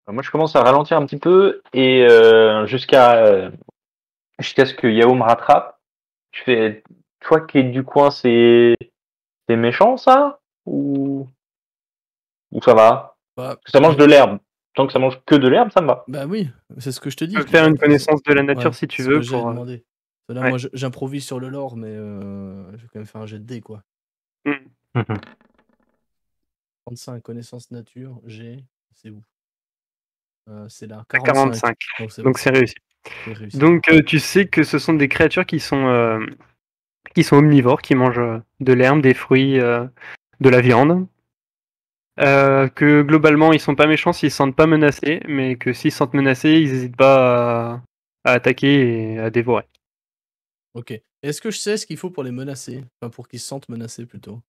Moi, je commence à ralentir un petit peu et jusqu'à ce que Yao me rattrape. Je fais, toi qui es du coin, c'est méchant ça ou ça va? Bah, Parce que ça mange de l'herbe. Tant que ça mange que de l'herbe, ça me va. bah oui, c'est ce que je te dis. Tu peux faire une connaissance de la nature Ouais, si tu c'est ce veux que j'ai pour. demandé. Là, Ouais. moi, j'improvise sur le lore, mais je vais quand même faire un jet de dés, quoi. Mm. 35, connaissance nature, c'est où? C'est là, 45. 45. Donc c'est réussi. C'est réussi. Donc tu sais que ce sont des créatures qui sont omnivores, qui mangent de l'herbe, des fruits, de la viande. Que globalement ils sont pas méchants s'ils se sentent pas menacés, mais que s'ils se sentent menacés, ils n'hésitent pas à attaquer et à dévorer. Ok. Est-ce que je sais ce qu'il faut pour les menacer? Enfin, pour qu'ils se sentent menacés, plutôt.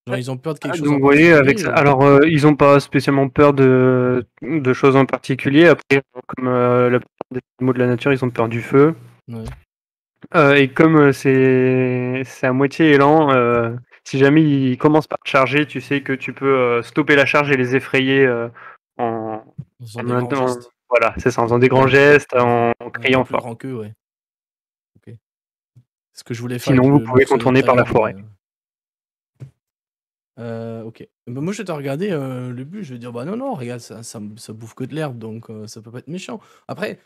Genre, ils ont peur de quelque chose Donc en vous voyez, particulier avec ça, alors ils ont pas spécialement peur de choses en particulier. Après, comme la plupart des animaux de la nature, ils ont peur du feu. Ouais. Et comme c'est à moitié élan, si jamais ils commencent par te charger, tu sais que tu peux stopper la charge et les effrayer en Ils ont des grands gestes. voilà, c'est ça, en faisant des grands gestes, en criant Plus fort. grand qu'eux, ouais. Ok. C'est ce que je voulais faire. Sinon, avec vous le pouvez l'ours de contourner tout à par la l'heure, forêt. Ok. Bah, moi, je vais te regarder le but. Je vais dire, bah non, regarde, ça bouffe que de l'herbe, donc ça peut pas être méchant. Après,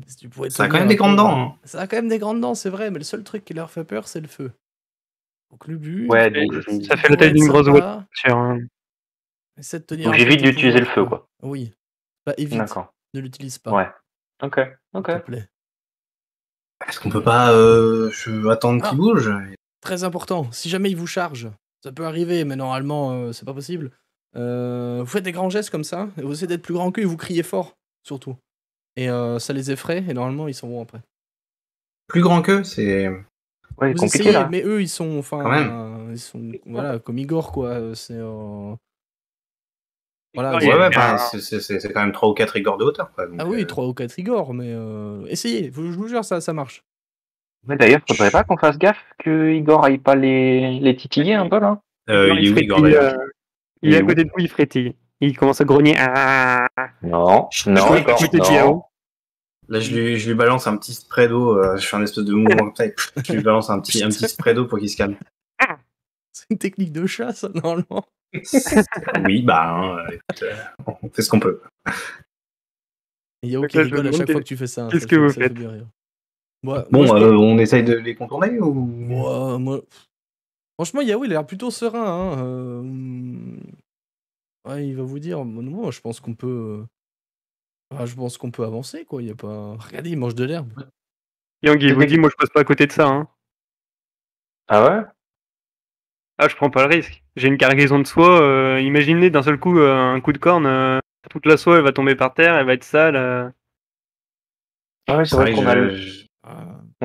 si tu pouvais Ça a tenir quand même un des grandes peu- dents. Hein. Ça a quand même des grandes dents, c'est vrai, mais le seul truc qui leur fait peur, c'est le feu. Donc le but, Ouais, Ça fait la taille d'une grosse voiture. essaie de tenir donc un peu j'évite tes d'utiliser le pouvoirs, feu, quoi. Oui. Bah, évite. D'accord. Ne l'utilise pas. Ouais. Ok. S'il te plaît. Est-ce qu'on peut pas attendre qu'il bouge? Très important. Si jamais il vous charge, ça peut arriver, mais normalement, c'est pas possible. Vous faites des grands gestes comme ça, et vous essayez d'être plus grand qu'eux, et vous criez fort, surtout. Et ça les effraie, et normalement, ils s'en vont après. Plus grand qu'eux, c'est. Ouais, Vous compliqué essayez, là. mais eux, ils sont, Quand même. ils sont, voilà, comme Igor, quoi. C'est, voilà. Ouais, bah, c'est quand même 3 ou 4 Igor de hauteur, quoi. Donc, Ah oui, 3 ou 4 Igor, mais essayez, je vous jure, ça marche. Mais d'ailleurs, faudrait pas qu'on fasse gaffe que Igor aille pas les titiller un peu là. il est où, Igor, d'ailleurs? Il est à côté de vous, il frétille. Il commence à grogner. Non, non, Igor, côté de non. Yao. Là, je lui balance un petit spray d'eau. Je fais un espèce de mouvement comme ça. Et je lui balance un petit spray d'eau pour qu'il se calme. C'est une technique de chat, ça, normalement. Oui, bah, écoute, on fait ce qu'on peut. Et Yao qui rigole à chaque fois que tu fais ça. Qu'est-ce que vous faites? Bien rire. Bon, on essaye de les contourner ou? Moi... Franchement, Yao, il a l'air plutôt serein. Ouais, il va vous dire, moi, je pense qu'on peut... je pense qu'on peut avancer, quoi. Il y a pas... Regardez, il mange de l'herbe. Yang, il vous dit, moi, je passe pas à côté de ça. Hein. Ah ouais? Ah, je prends pas le risque. J'ai une cargaison de soie. Imaginez d'un seul coup un coup de corne, toute la soie, elle va tomber par terre, elle va être sale. Ah ouais, c'est vrai qu'on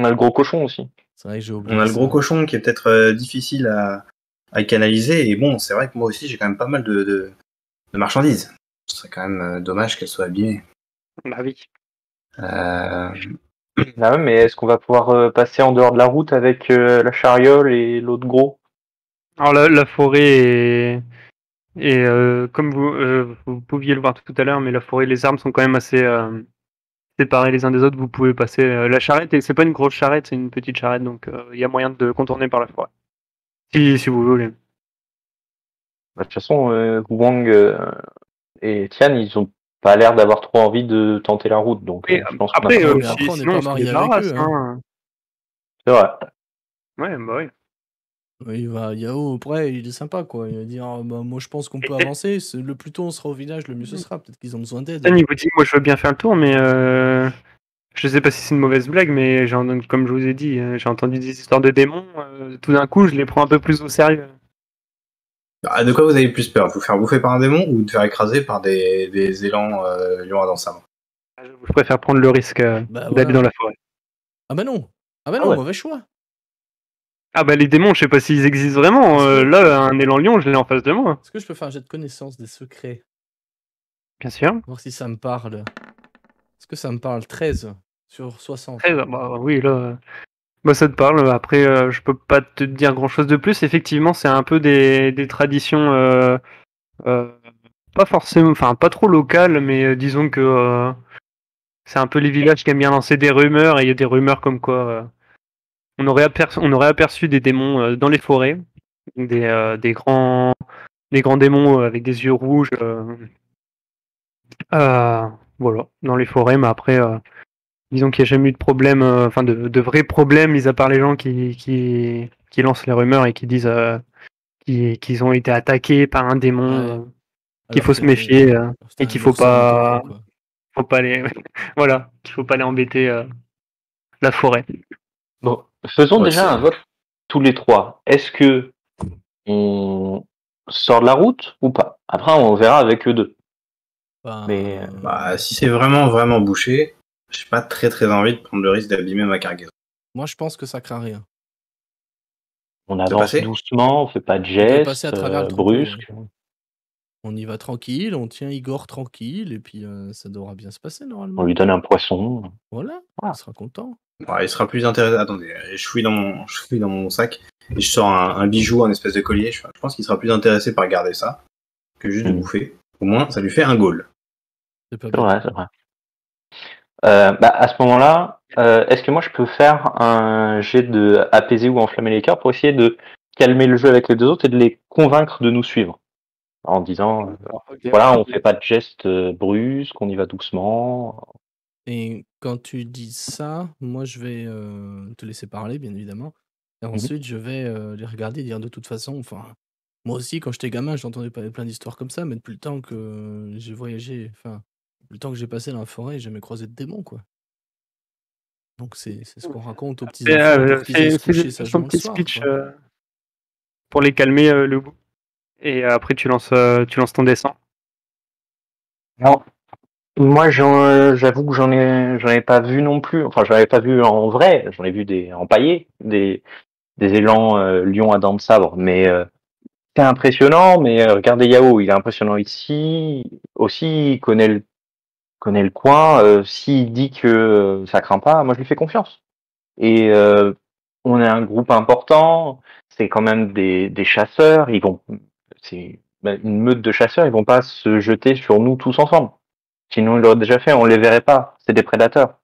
a le gros cochon aussi. C'est vrai que j'ai oublié. On a le gros cochon qui est peut-être difficile à canaliser. Et bon, c'est vrai que moi aussi, j'ai quand même pas mal de marchandises. Ce serait quand même dommage qu'elles soient abîmées. Bah oui. Ah ouais, mais est-ce qu'on va pouvoir passer en dehors de la route avec la chariole et l'autre gros? Alors la forêt est comme vous pouviez le voir tout à l'heure, mais la forêt et les arbres sont quand même assez séparés les uns des autres. Vous pouvez passer la charrette, et c'est pas une grosse charrette, c'est une petite charrette, donc il y a moyen de contourner par la forêt. Si vous voulez. Bah, de toute façon, Wang et Tian, ils ont pas l'air d'avoir trop envie de tenter la route, donc je pense qu'on après, on n'est pas marié avec eux. Hein. C'est vrai. Ouais, bah oui. Yao, après, il est sympa, quoi. Il va dire, moi, je pense qu'on peut avancer. Le plus tôt on sera au village, le mieux ce sera. Peut-être qu'ils ont besoin d'aide. Il vous dit, moi, je veux bien faire le tour, mais je sais pas si c'est une mauvaise blague, mais comme je vous ai dit, j'ai entendu des histoires de démons. Tout d'un coup, je les prends un peu plus au sérieux. De quoi vous avez plus peur? Vous faire bouffer par un démon ou de faire écraser par des élans lions à dents sables? Je préfère prendre le risque d'aller dans la forêt. Ah bah non. Mauvais choix. Ah bah les démons, je sais pas s'ils existent vraiment. Là, un élan lion, je l'ai en face de moi. Est-ce que je peux faire un jet de connaissance des secrets? Bien sûr. Voir si ça me parle. Est-ce que ça me parle? 13 sur 60. 13, bah oui, là... Bah ça te parle. Après, je peux pas te dire grand-chose de plus. Effectivement, c'est un peu des traditions pas forcément, enfin pas trop local, mais disons que c'est un peu les villages qui aiment bien lancer des rumeurs, et il y a des rumeurs comme quoi on aurait aperçu des démons dans les forêts, des grands démons avec des yeux rouges, voilà, dans les forêts, mais après, disons qu'il n'y a jamais eu de problème, enfin de vrais problèmes, mis à part les gens qui lancent les rumeurs et qui disent qu'ils ont été attaqués par un démon, qu'il faut se méfier, et qu'il faut pas aller, voilà, qu'il faut pas aller embêter la forêt. Bon, faisons déjà un vote tous les trois. Est-ce que on sort de la route ou pas? Après, on verra avec eux deux. Mais si c'est vraiment bouché, j'ai pas très envie de prendre le risque d'abîmer ma cargaison. Moi, je pense que ça craint rien. On avance doucement, on fait pas de gestes brusques. On y va tranquille, on tient Igor tranquille, et puis ça devra bien se passer normalement. On lui donne un poisson. Voilà. Il sera content. Il sera plus intéressé. Attendez, je fouille dans mon sac et je sors un bijou, un espèce de collier. Je pense qu'il sera plus intéressé par garder ça que juste de bouffer. Au moins, ça lui fait un goal. C'est vrai. À ce moment-là, est-ce que moi je peux faire un jet de apaiser ou enflammer les cœurs pour essayer de calmer le jeu avec les deux autres et de les convaincre de nous suivre en disant voilà, on fait pas de gestes brusques, on y va doucement. Et quand tu dis ça, moi je vais te laisser parler, bien évidemment. Et ensuite, je vais les regarder et dire de toute façon, enfin, moi aussi, quand j'étais gamin, j'entendais plein d'histoires comme ça, mais depuis le temps que j'ai voyagé, enfin, le temps que j'ai passé dans la forêt, j'ai jamais croisé de démons, quoi. Donc c'est ce qu'on raconte aux petits enfants pour qu'ils aillent se coucher sagement le soir. Speech pour les calmer, le bout. Et après, tu lances ton dessin. Non. Moi, j'avoue que j'en ai pas vu non plus. Enfin, j'en avais pas vu en vrai. J'en ai vu des empaillés, des élans lions à dents de sabre. Mais c'est impressionnant. Mais regardez Yao, il est impressionnant ici. Aussi, il connaît le coin. S'il dit que ça craint pas, moi je lui fais confiance. Et on est un groupe important. C'est quand même des chasseurs. C'est une meute de chasseurs. Ils vont pas se jeter sur nous tous ensemble. Sinon, ils l'auraient déjà fait, on les verrait pas. C'est des prédateurs.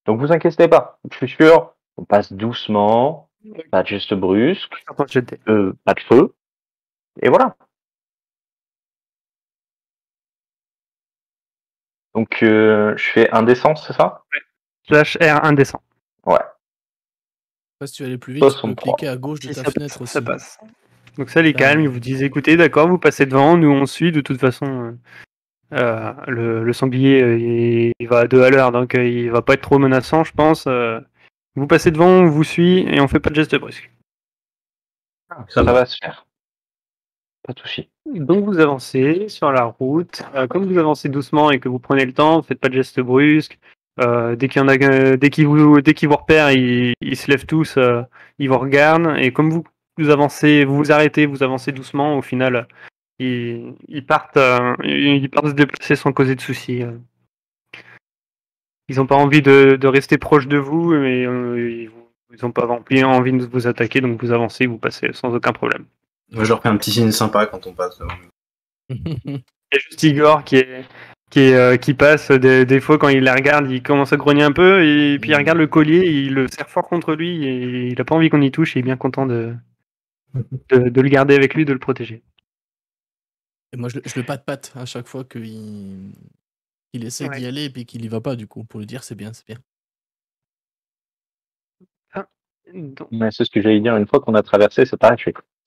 Donc, vous inquiétez pas. Je suis sûr, on passe doucement, pas de gestes brusques, pas de feu. Et voilà. Donc, je fais un descend, c'est ça? Slash R, un descend. Ouais. Si tu veux aller plus vite, tu peux cliquer à gauche de ta fenêtre aussi. Ça passe. Donc ça les calme, ils vous disent écoutez, d'accord, vous passez devant, nous on suit, de toute façon... le sanglier il va à 2 à l'heure, donc il va pas être trop menaçant, je pense. Vous passez devant, on vous suit et on fait pas de gestes brusques. Ça va se faire. Pas de souci. Donc vous avancez sur la route. Comme vous avancez doucement et que vous prenez le temps, faites pas de gestes brusques. Dès qu'ils vous repèrent, ils se lèvent tous, ils vous regardent et comme vous avancez, vous arrêtez, vous avancez doucement. Au final, ils partent se déplacer sans causer de soucis. Ils n'ont pas envie de rester proches de vous, mais ils n'ont pas envie de vous attaquer, donc vous avancez, vous passez sans aucun problème. Moi, je leur fais un petit signe sympa quand on passe. Il y a juste Igor qui passe des fois quand il la regarde, il commence à grogner un peu, et puis il regarde le collier, il le serre fort contre lui, et il n'a pas envie qu'on y touche, et il est bien content de le garder avec lui, de le protéger. Et moi, je le patte à chaque fois qu'il essaie d'y aller et puis qu'il y va pas, du coup, pour lui dire c'est bien. Mais c'est ce que j'allais dire une fois qu'on a traversé, c'est pareil,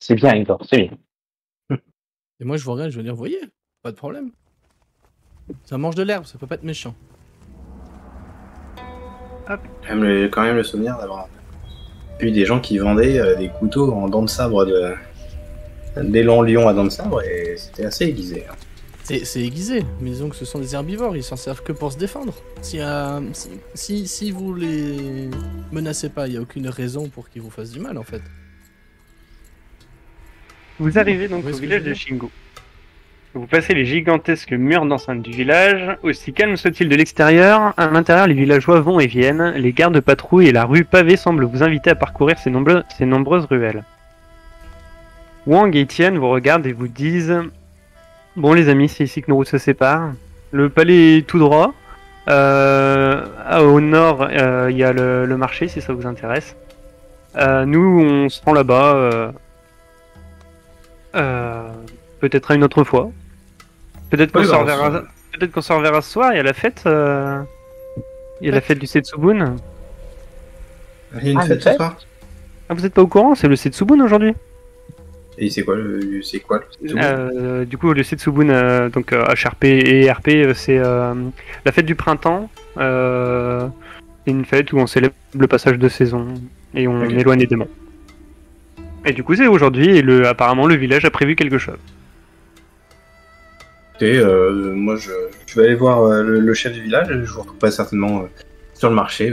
c'est bien, Igor, c'est bien. Et moi, je vous regarde, je vais dire, voyez, pas de problème. Ça mange de l'herbe, ça peut pas être méchant. Quand même le souvenir d'avoir vu des gens qui vendaient des couteaux en dents de sabre d'élan lion à dents de sabre, et c'était assez aiguisé. C'est aiguisé, mais disons que ce sont des herbivores, ils s'en servent que pour se défendre. Si vous les menacez pas, il n'y a aucune raison pour qu'ils vous fassent du mal, en fait. Vous arrivez donc au village de Shingo. Vous passez les gigantesques murs d'enceinte du village. Aussi calme soit-il de l'extérieur, à l'intérieur les villageois vont et viennent, les gardes patrouillent et la rue pavée semblent vous inviter à parcourir ces nombreuses ruelles. Wang et Tian vous regardent et vous disent Bon les amis, c'est ici que nos routes se séparent. Le palais est tout droit. Au nord, il y a le marché, si ça vous intéresse. Nous, on se rend là-bas. Peut-être à une autre fois. Peut-être qu'on Oui, se bah, reverra. Peut-être qu'on se reverra ce soir. Il y a la fête. Il y a la fête du Setsubun. Il y a une Ah, fête une ce fête soir. Ah, vous êtes pas au courant? C'est le Setsubun aujourd'hui. Et c'est quoi le Setsubun? Du coup, le Setsubun, donc HRP et RP, c'est la fête du printemps. C'est une fête où on célèbre le passage de saison et on Ok. éloigne les démons. Et du coup, c'est aujourd'hui et apparemment le village a prévu quelque chose. Et moi, je vais aller voir le chef du village. Je vous retrouverai certainement sur le marché.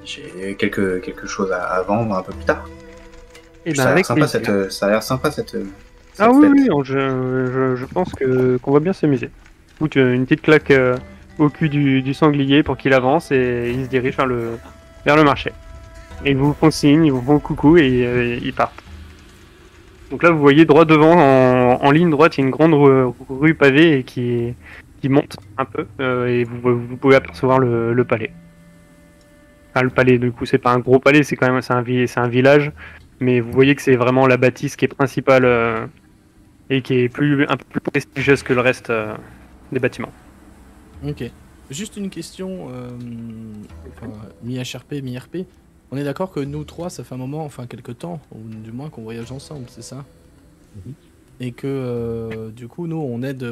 J'ai quelque chose à vendre un peu plus tard. Et Ça a l'air sympa ça a l'air sympa cette Ah oui, fête. oui, je pense qu'on va bien s'amuser. Du coup, tu as une petite claque au cul du sanglier pour qu'il avance et il se dirige vers le marché. Et ils vous font signe, ils vous font coucou et ils partent. Donc là, vous voyez droit devant, en ligne droite, il y a une grande rue pavée et qui monte un peu et vous pouvez apercevoir le palais. Enfin, le palais, du coup, c'est pas un gros palais, c'est quand même c'est un village, mais vous voyez que c'est vraiment la bâtisse qui est principale et qui est un peu plus prestigieuse que le reste des bâtiments. Ok. Juste une question, mi-HRP, mi-RP. On est d'accord que nous trois, ça fait un moment, enfin quelques temps, ou du moins qu'on voyage ensemble, c'est ça? Et que du coup, nous, on aide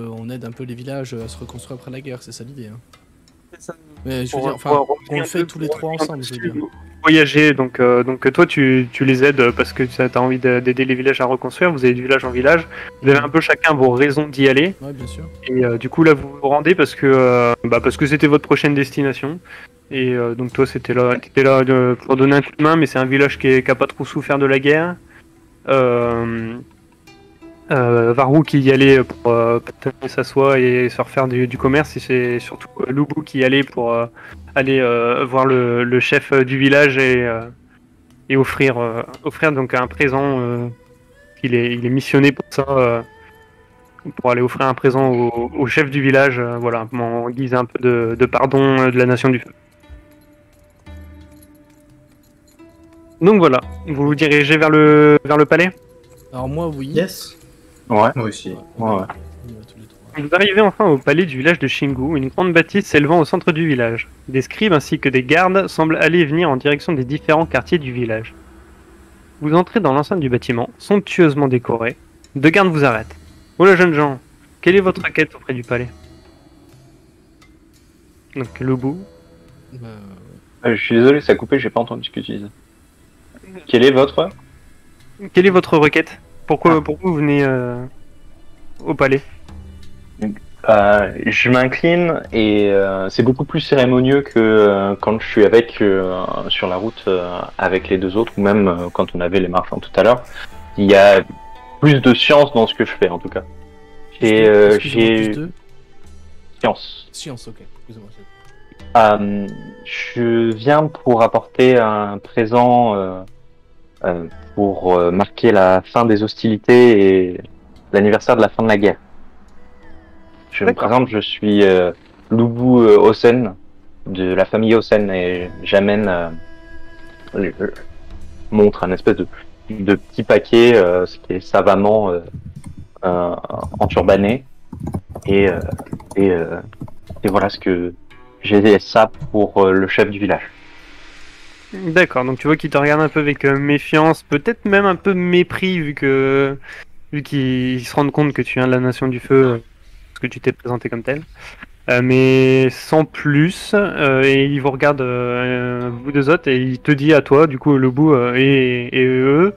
un peu les villages à se reconstruire après la guerre, c'est ça l'idée. Hein. Mais je veux dire, enfin, on le fait tous les trois ensemble, je veux dire. Voyager, donc toi tu les aides parce que tu as envie d'aider les villages à reconstruire, vous allez de village en village, vous avez un peu chacun vos raisons d'y aller, Ouais, bien sûr. et du coup là vous vous rendez parce que c'était votre prochaine destination, et donc toi t'étais là pour donner un coup de main, mais c'est un village qui a pas trop souffert de la guerre. Varou qui y allait pour taper sa soie et se refaire du commerce, et c'est surtout Loubou qui y allait pour aller voir le chef du village et offrir donc un présent. Il est missionné pour ça, pour aller offrir un présent au chef du village, voilà, en guise un peu de pardon de la nation du feu. Donc voilà, vous vous dirigez vers le palais. Alors moi, oui. Yes. Ouais. Moi aussi. Ouais. On y va tous les trois. Vous arrivez enfin au palais du village de Shingu, une grande bâtisse s'élevant au centre du village. Des scribes ainsi que des gardes semblent aller et venir en direction des différents quartiers du village. Vous entrez dans l'enceinte du bâtiment, somptueusement décoré. Deux gardes vous arrêtent. Oh là, jeunes gens, quelle est votre quête auprès du palais? Donc, Loubou. Bah, Je suis désolé, ça a coupé, j'ai pas entendu ce que tu disais. Quel est votre? Quelle est votre requête? Pourquoi vous venez au palais? Je m'incline et c'est beaucoup plus cérémonieux que quand je suis sur la route avec les deux autres, ou même quand on avait les marchands tout à l'heure. Il y a plus de science dans ce que je fais en tout cas. Et excusez-moi, j'ai plus de science. science, ok. Excusez-moi. Je viens pour apporter un présent pour marquer la fin des hostilités et l'anniversaire de la fin de la guerre. Je me présente, je suis Loubou Hossen, de la famille Hossen, et j'amène, montre un espèce de petit paquet, ce qui est savamment enturbané, et voilà ce que j'ai ça pour le chef du village. D'accord, donc tu vois qu'il te regarde un peu avec méfiance, peut-être même un peu mépris vu qu'ils se rendent compte que tu viens de la Nation du Feu, parce que tu t'es présenté comme tel. Mais sans plus, et il vous regarde vous deux autres et il te dit à toi, du coup le bout et eux.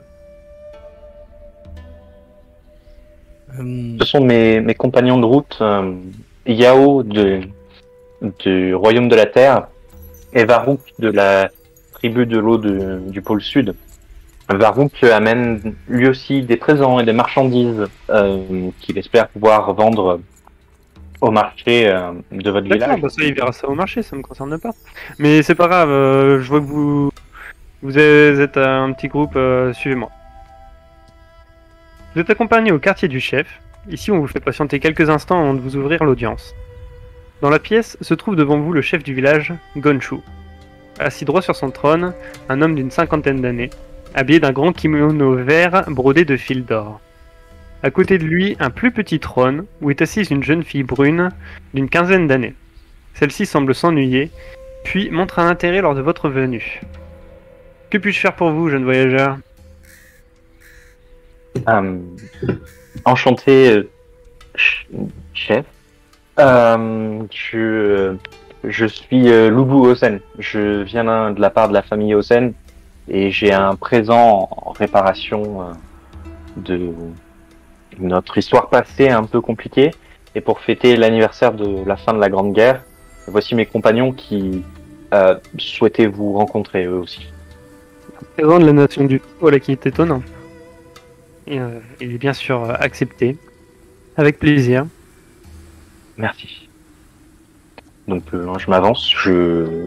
Ce sont mes compagnons de route, Yao du Royaume de la Terre et Varrouk de la tribu de l'eau du pôle sud. Varrouk amène lui aussi des présents et des marchandises qu'il espère pouvoir vendre au marché de votre village. Bah ça, il verra ça au marché, ça me concerne pas. Mais c'est pas grave, je vois que vous êtes un petit groupe, suivez-moi. Vous êtes accompagné au quartier du chef, Ici, on vous fait patienter quelques instants avant de vous ouvrir l'audience. Dans la pièce se trouve devant vous le chef du village, Gonshu. Assis droit sur son trône, un homme d'une 50aine d'années, habillé d'un grand kimono vert brodé de fils d'or. À côté de lui, un plus petit trône où est assise une jeune fille brune d'une 15aine d'années. Celle-ci semble s'ennuyer, puis montre un intérêt lors de votre venue. Que puis-je faire pour vous, jeune voyageur ? Enchanté, chef. Je suis Lubu Hosen. Je viens de la part de la famille Hosen et j'ai un présent en réparation de notre histoire passée un peu compliquée. Et pour fêter l'anniversaire de la fin de la Grande Guerre, voici mes compagnons qui souhaitaient vous rencontrer eux aussi. Présent de la nation du voilà qui est étonnant. Et, il est bien sûr accepté. Avec plaisir. Merci. Donc je m'avance,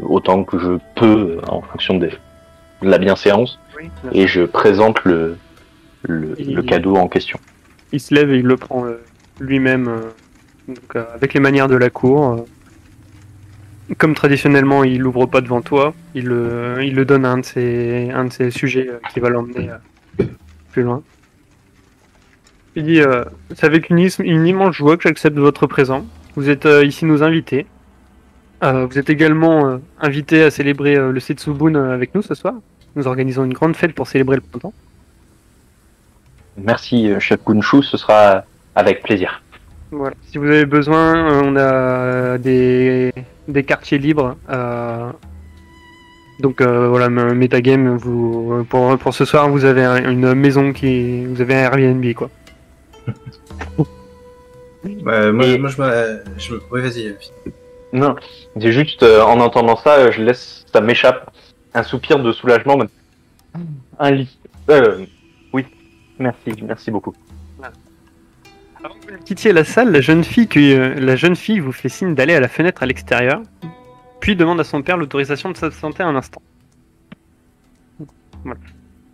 autant que je peux en fonction de la bienséance, Oui, et je présente le cadeau en question. Il se lève et il le prend lui-même, avec les manières de la cour. Comme traditionnellement, il l'ouvre pas devant toi, il le donne à un de ses sujets qui va l'emmener plus loin. Il dit c'est avec une immense joie que j'accepte votre présent. Vous êtes ici nos invités. Vous êtes également invités à célébrer le Setsubun avec nous ce soir. Nous organisons une grande fête pour célébrer le printemps. Merci, chef Gunshu, ce sera avec plaisir. Voilà. Si vous avez besoin, on a des quartiers libres. Donc voilà, Metagame, pour ce soir, vous avez une maison vous avez un Airbnb, quoi. Oui, vas-y. Non, c'est juste, en entendant ça, ça m'échappe. Un soupir de soulagement, mais un lit. Oui, merci beaucoup. Avant que vous quittiez la salle, la jeune fille vous fait signe d'aller à la fenêtre à l'extérieur, puis demande à son père l'autorisation de s'absenter un instant. Voilà.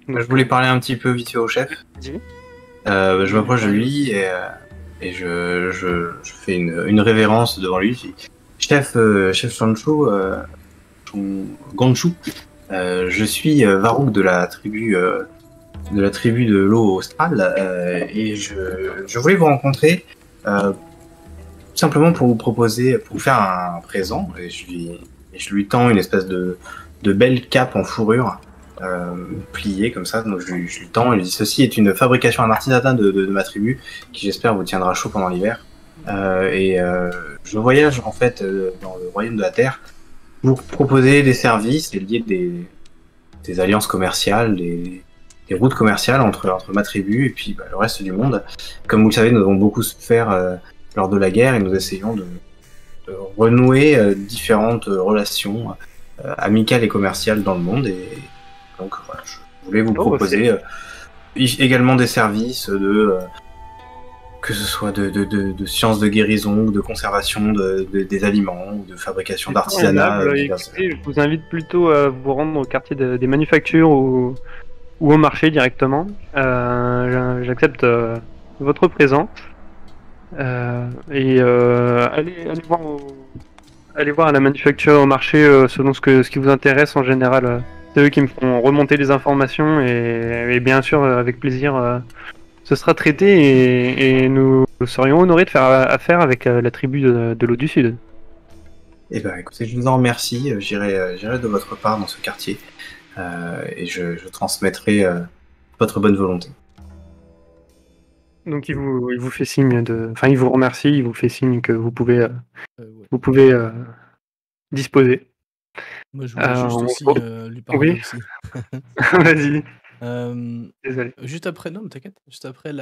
Donc, je voulais parler un petit peu vite fait au chef. Je m'approche de lui et je fais une révérence devant lui. Je dis, chef Gonshu, je suis Varuk de la tribu de l'eau australe et je voulais vous rencontrer tout simplement pour vous proposer, pour vous faire un présent. Et je lui tends une espèce de belle cape en fourrure pliée comme ça. Donc je lui tends et lui dis, ceci est une fabrication, un artisanat de ma tribu qui j'espère vous tiendra chaud pendant l'hiver. Je voyage en fait dans le royaume de la Terre pour proposer des services et lier des alliances commerciales, des routes commerciales entre ma tribu et puis le reste du monde. Comme vous le savez, nous avons beaucoup souffert lors de la guerre et nous essayons de renouer différentes relations amicales et commerciales dans le monde. Et donc voilà, je voulais vous proposer également des services que ce soit de sciences de guérison, de conservation des aliments, ou de fabrication d'artisanat. Je vous invite plutôt à vous rendre au quartier des manufactures ou au marché directement. J'accepte votre présence. Allez voir à la manufacture, au marché, selon ce qui vous intéresse en général. C'est eux qui me font remonter les informations et bien sûr, avec plaisir, ce sera traité et nous serions honorés de faire affaire avec la tribu de l'eau du Sud. Eh ben, écoutez, je vous en remercie. J'irai de votre part dans ce quartier et je transmettrai votre bonne volonté. Donc il vous fait signe il vous remercie, il vous fait signe que vous pouvez disposer. Moi, je voulais juste aussi lui parler aussi. Vas-y. Désolé. Juste après, non, mais t'inquiète. Juste après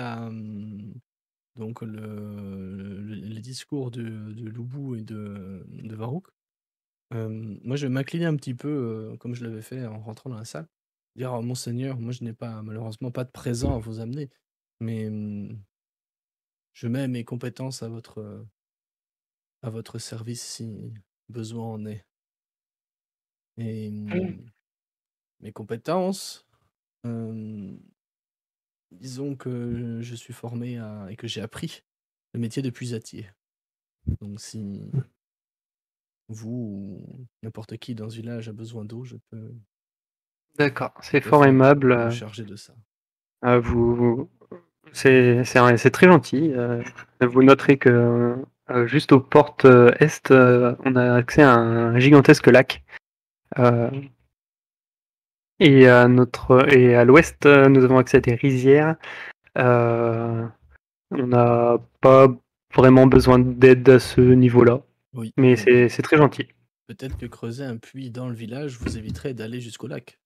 donc les discours de Lubu et de Varuk, moi, je vais m'incliner un petit peu, comme je l'avais fait en rentrant dans la salle. Dire, oh, Monseigneur, moi, je n'ai malheureusement pas de présent à vous amener, mais je mets mes compétences à votre service si besoin en est. Et mes compétences, disons que je suis formé et que j'ai appris le métier de puisatier. Donc si vous ou n'importe qui dans ce village a besoin d'eau, je peux D'accord, c'est tout à fort fait aimable. me charger de ça. C'est très gentil. Vous noterez que juste aux portes est, on a accès à un gigantesque lac. Et à l'ouest, nous avons accès à des rizières. On n'a pas vraiment besoin d'aide à ce niveau-là, Oui. mais c'est très gentil. Peut-être que creuser un puits dans le village vous éviterait d'aller jusqu'au lac.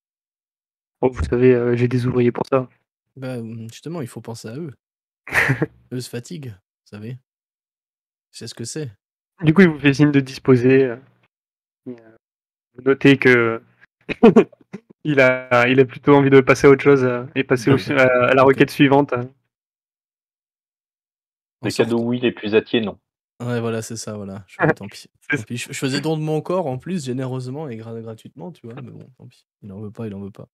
Oh, vous savez, j'ai des ouvriers pour ça. Bah, justement, il faut penser à eux. Eux se fatiguent, vous savez. C'est ce que c'est. Du coup, il vous fait signe de disposer. Vous notez que il a plutôt envie de passer à autre chose et passer à la requête suivante. En Les cadeaux, sortant- oui, les puisatiers, non. Ouais, voilà, c'est ça, voilà. Tant pis. Tant pis. Je faisais don de mon corps en plus, généreusement et gratuitement, tu vois, mais bon, tant pis. Il en veut pas, il en veut pas.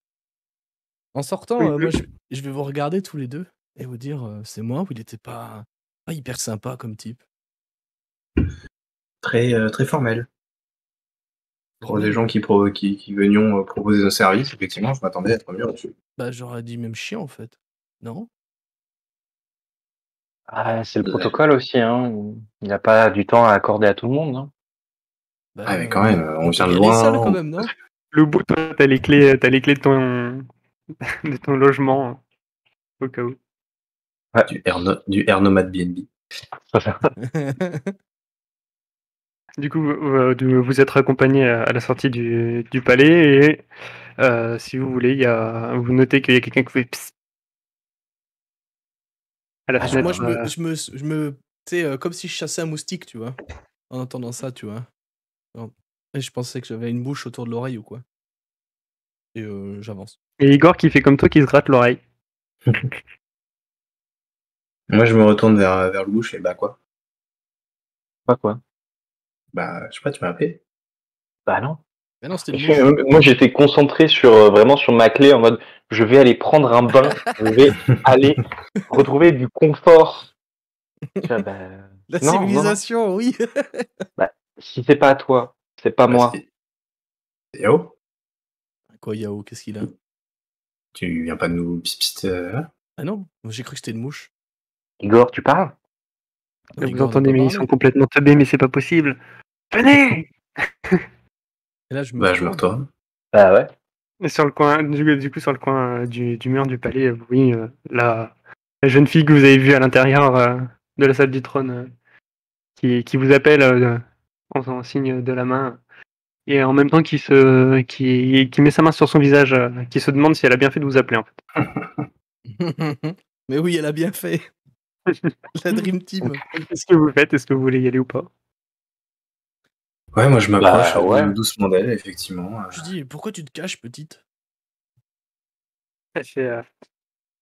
En sortant, Oui, moi, oui. je vais vous regarder tous les deux et vous dire c'est moi ou il était pas hyper sympa comme type. Très formel. Pour Formel. des gens qui venions proposer nos services, effectivement, je m'attendais à être mieux reçu. Bah, j'aurais dit même chiant en fait. Non? Ah, c'est le protocole aussi, hein. Il n'a pas du temps à accorder à tout le monde, hein. Bah, Ah, mais quand même, on peut vient de y aller seul loin. quand même, non? Le bout, toi, t'as les clés de ton de ton logement au cas où. Du Air Nomad BNB. Du coup, vous êtes raccompagné à la sortie du palais et si vous voulez, vous notez qu'il y a quelqu'un qui fait psst à la Moi, fenêtre. je me tu sais, comme si je chassais un moustique, tu vois? En entendant ça, tu vois? Non. Et je pensais que j'avais une bouche autour de l'oreille ou quoi. Et j'avance. Et Igor qui fait comme toi, qui se gratte l'oreille. Moi, je me retourne vers le bouche et bah quoi? Pas quoi. Bah, je sais pas, tu m'as appelé? Bah non. Mais non, c'était une mouche. Moi, j'étais concentré vraiment sur ma clé en mode je vais aller prendre un bain, je vais aller retrouver du confort. Tu vois, bah, La non, civilisation, oui. Bah, si c'est pas à toi, c'est pas Bah, moi. Yao, Quoi, Yao, qu'est-ce qu'il a? tu viens pas de nous piste Ah non, j'ai cru que c'était une mouche. Igor, tu parles? Non, Vous Igor n'a entendez, pas mais ils parlé. sont complètement teubés, mais c'est pas possible. Venez! Et là, je me Bah, je me retourne. retourne. Bah ouais. Et sur le coin, du coup, sur le coin du mur du palais, oui, la jeune fille que vous avez vue à l'intérieur de la salle du trône, qui vous appelle en signe de la main, et en même temps qui met sa main sur son visage, qui se demande si elle a bien fait de vous appeler en fait. Mais oui, elle a bien fait. La Dream Team. Qu'est-ce que vous faites? Est-ce que vous voulez y aller ou pas? Ouais, moi, je m'approche ouais. doucement d'elle, effectivement. Je dis, pourquoi tu te caches, petite? Elle fait,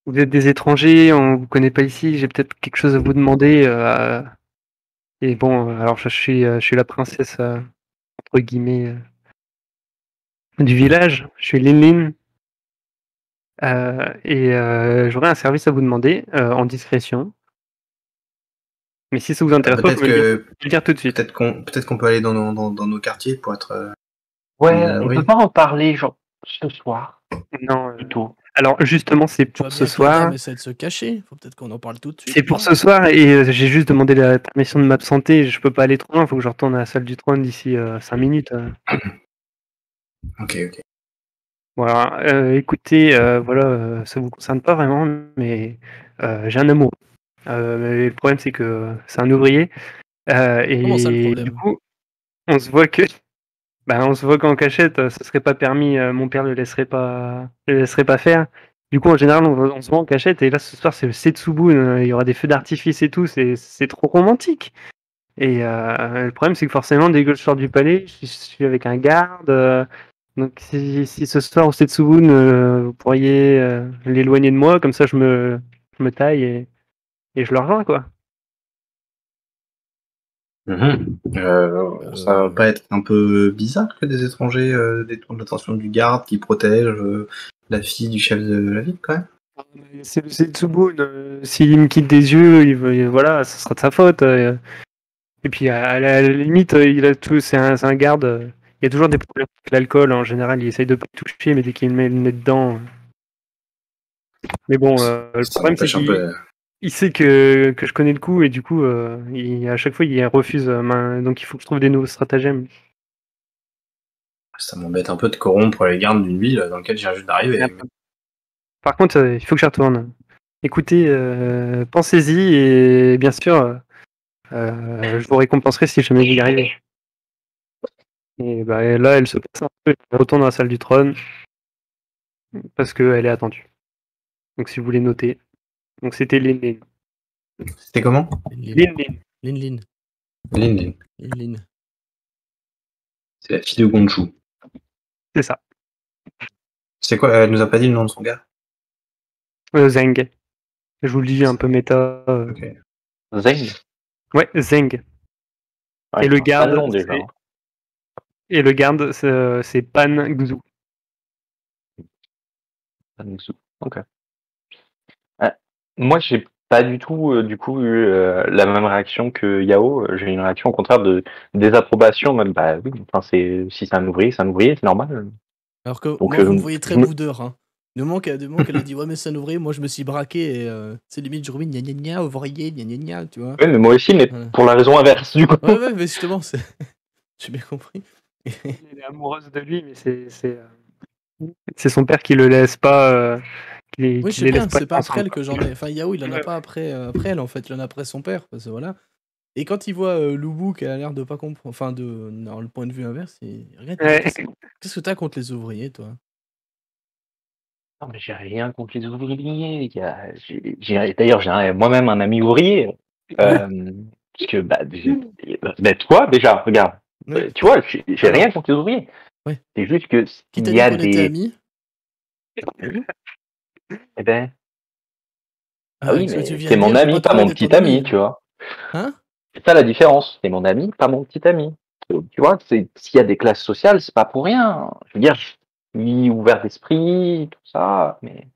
vous êtes des étrangers, on vous connaît pas ici, j'ai peut-être quelque chose à vous demander. Et bon, alors je suis la princesse, entre guillemets, du village. Je suis Lin Lin. Et j'aurais un service à vous demander, en discrétion. Mais si ça vous intéresse pas, vous pouvez me le dire tout de suite. Peut-être qu'on peut aller dans nos quartiers pour être. Ouais, on oui. peut pas en parler, genre, ce soir, Non, plutôt. alors justement, c'est Tu vois pour bien ce que la dame soir. essaie de se cacher. Faut peut-être qu'on en parle tout de suite. C'est pour non ce soir et j'ai juste demandé la permission de m'absenter. Je peux pas aller trop loin, faut que je retourne à la salle du trône d'ici 5 minutes. Ok. Voilà, écoutez, voilà, ça vous concerne pas vraiment, mais j'ai un amoureux. Mais le problème, c'est que c'est un ouvrier. Comment ça, le Et problème? du coup, on se voit qu'en cachette, ce serait pas permis. Mon père le laisserait pas faire. Du coup, en général, on se voit en cachette. Et là, ce soir, c'est le Setsubun. Il y aura des feux d'artifice et tout. C'est trop romantique. Et le problème, c'est que forcément, dès que je sors du palais, je suis avec un garde. Donc, si ce soir au Setsubun, vous pourriez l'éloigner de moi, comme ça, je me taille et je le rejoins, quoi. Ça va pas être un peu bizarre que des étrangers détournent l'attention du garde qui protège la fille du chef de la ville, quand même? C'est le Tsubun. S'il me quitte des yeux, voilà, ça sera de sa faute. Et puis à la limite, il a tout, c'est un garde. Il y a toujours des problèmes avec l'alcool. En général, il essaye de pas toucher, mais dès qu'il met le nez dedans. Mais bon, le Ça problème c'est m'empêche un peu. qu'il sait que je connais le coup et du coup, à chaque fois, il refuse. Donc il faut que je trouve des nouveaux stratagèmes. Ça m'embête un peu de corrompre les gardes d'une ville dans laquelle j'ai juste d'arriver. Par contre, il faut que j'y retourne. Écoutez, pensez-y et bien sûr, je vous récompenserai si jamais j'y arrive. Et bah, là, elle se passe un peu, elle retourne dans la salle du trône parce qu'elle est attendue. Donc si vous voulez noter. Donc c'était Lin Lin. C'était comment? Lin Lin. Lin. Lin. Lin. C'est la fille de Gonshu. C'est ça. C'est quoi? Elle nous a pas dit le nom de son gars? Zeng. Je vous le dis un peu méta. Ok. Zeng. Ouais, Zeng. Ouais, Et le pas garde, le nom déjà. Et le garde, c'est Pan Gzu. Ok. Moi, j'ai pas du tout, du coup, eu la même réaction que Yao. J'ai une réaction au contraire de désapprobation. Même, bah oui, enfin, si c'est un ouvrier, c'est normal. Alors que Donc, moi, vous me voyez très je me- boudeur. Hein. Du moment qu'elle a dit ouais, mais c'est un ouvrier, moi je me suis braqué et c'est limite, je rumine gna gna gna, ouvrier, gna gna gna, tu vois. Ouais, mais moi aussi, mais Voilà. pour la raison inverse, du coup. Ouais, mais justement, c'est. J'ai bien compris. Elle est amoureuse de lui, mais c'est son père qui le laisse pas. Oui, je Qui sais les bien, laisse pas c'est être pas après ensemble. elle que j'en ai. Enfin, Yao, il en a pas après elle, en fait, il en a après son père, parce que voilà. Et quand il voit Lubu qui a l'air de pas comprendre, enfin, dans le point de vue inverse, il regarde, Ouais. qu'est-ce que t'as contre les ouvriers, toi? Non, mais j'ai rien contre les ouvriers. D'ailleurs, j'ai moi-même un ami ouvrier. Parce que, bah, toi, déjà, regarde. Ouais. Tu vois, j'ai Alors. rien contre les ouvriers. Ouais. C'est juste que Qui t'a il y dit a qu'on était des. amis? Eh ben, ah oui, Avec ce que tu mais viens c'est de mon dire, j'ai pas ami, pas trouvé mon d'être ton petit ami, ami. tu vois. Hein? C'est ça la différence. C'est mon ami, pas mon petit ami. Tu vois, s'il y a des classes sociales, c'est pas pour rien. Je veux dire, je suis ouvert d'esprit, tout ça, mais.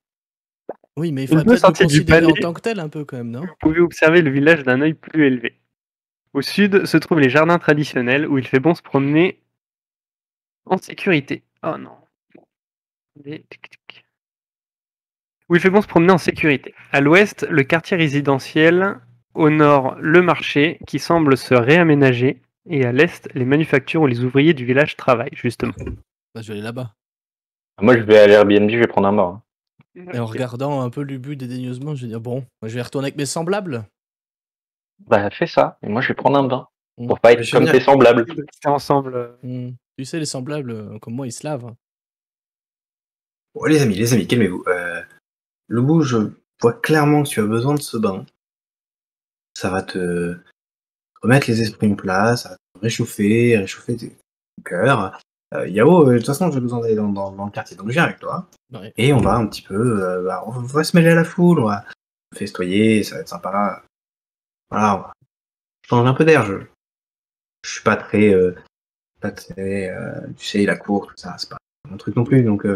Oui, mais il Une faudrait peu peut-être nous sorti du considérer en palais, tant que tel un peu quand même, non? vous pouvez observer le village d'un œil plus élevé. Au sud se trouvent les jardins traditionnels où il fait bon se promener en sécurité. Oh non. Où il fait bon se promener en sécurité. À l'ouest, le quartier résidentiel. Au nord, le marché qui semble se réaménager. Et à l'est, les manufactures où les ouvriers du village travaillent, justement. Bah, je vais aller là-bas. Moi, je vais à l'Airbnb, je vais prendre un mort. Et en regardant un peu Lubu dédaigneusement, je vais dire bon, moi, je vais retourner avec mes semblables. Bah, fais ça. Et moi, je vais prendre un bain. Mm. Pour pas être Je comme vais tes venir. semblables. Rester ensemble. Tu sais, les semblables, comme moi, ils se lavent. Bon, les amis, calmez-vous. Loubou, je vois clairement que tu as besoin de ce bain. Ça va te remettre les esprits en place, ça va te réchauffer ton cœur. Yao, de toute façon, j'ai besoin d'aller dans le quartier, donc je viens avec toi. Ouais. Et on va un petit peu, on va se mêler à la foule, on va festoyer, ça va être sympa. Voilà, on va changer un peu d'air. Je suis pas très, tu sais, la cour, tout ça, c'est pas mon truc non plus, donc